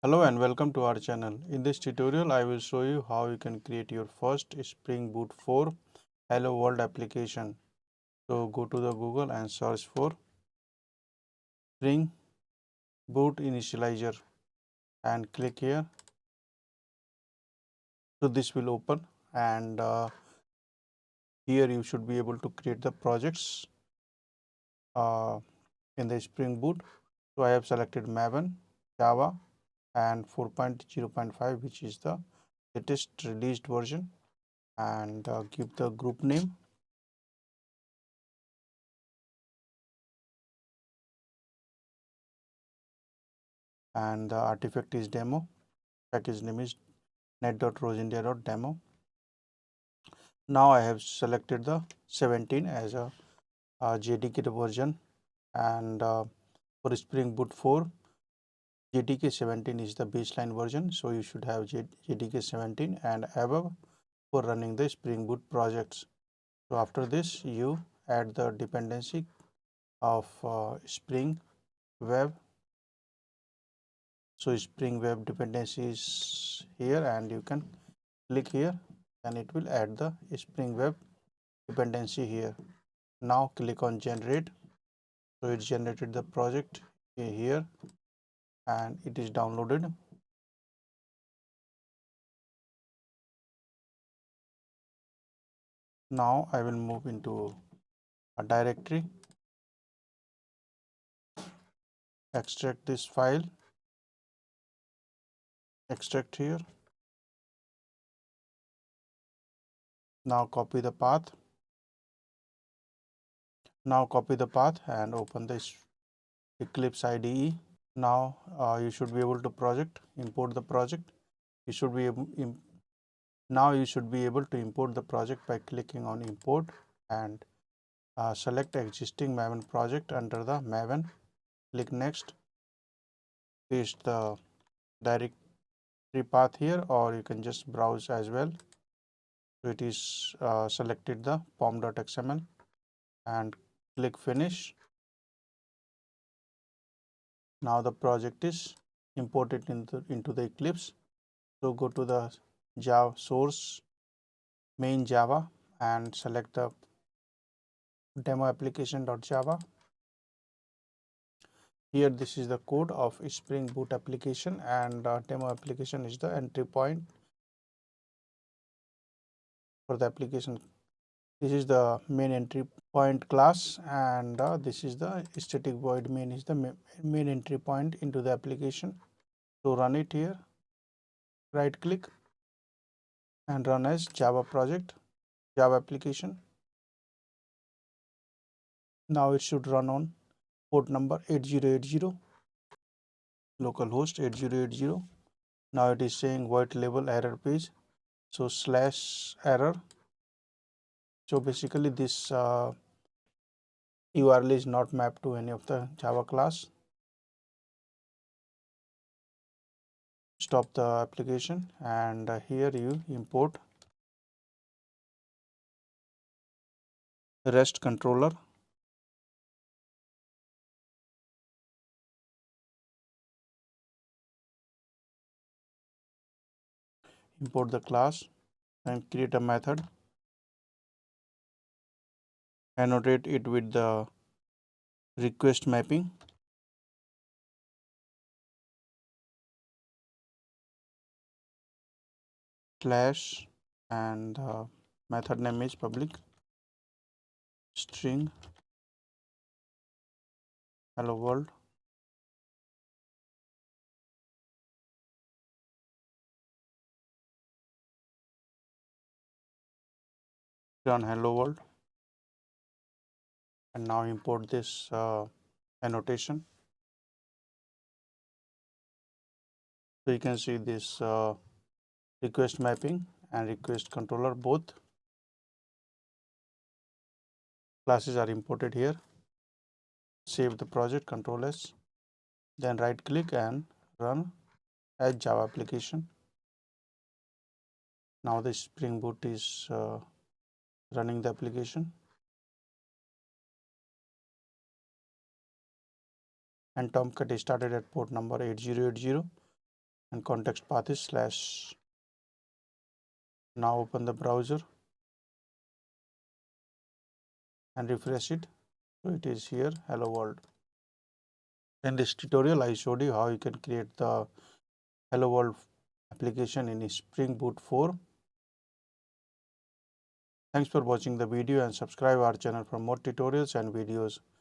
Hello and welcome to our channel. In this tutorial, I will show you how you can create your first Spring Boot 4 Hello World application. So go to the Google and search for Spring Boot Initializer and click here. So this will open and here you should be able to create the projects in the Spring Boot. So I have selected Maven, Java and 4.0.5 which is the latest released version, and give the group name and the artifact is demo. Package name is net.roseindia.demo. Now I have selected the 17 as a JDK version, and for Spring Boot 4 JDK 17 is the baseline version, so you should have JDK 17 and above for running the Spring Boot projects. So after this you add the dependency of Spring Web. So Spring Web dependency is here and you can click here and it will add the Spring Web dependency here. Now click on generate. So it generated the project here and it is downloaded. Now I will move into a directory, extract this file, extract here. Now copy the path. Now copy the path and open this Eclipse IDE. Now you should be able to import the project. You should be able now you should be able to import the project by clicking on import and select existing Maven project under the Maven. Click next, paste the directory path here, or you can just browse as well. So it is selected the pom.xml and click finish. Now the project is imported into the Eclipse. So go to the Java source main Java and select the demo application.java. Here this is the code of Spring Boot application, and demo application is the entry point for the application. This is the main entry point class, and this is the static void main is the main entry point into the application. So run it here, right click and run as Java project, Java application. Now it should run on port number 8080, localhost 8080. Now it is saying white label error page, so /error. So basically this URL is not mapped to any of the Java class. Stop the application and here you import REST controller. Import the class and create a method. Annotate it with the request mapping. Slash and method name is public string hello world. Run hello world and now import this annotation. So you can see this request mapping and request controller, both classes are imported here. Save the project, Control S, then right click and run as Java application. Now the Spring Boot is running the application, and Tomcat is started at port number 8080. and context path is slash. Now open the browser and refresh it. So it is here, hello world. In this tutorial, I showed you how you can create the hello world application in Spring Boot 4. Thanks for watching the video and subscribe our channel for more tutorials and videos.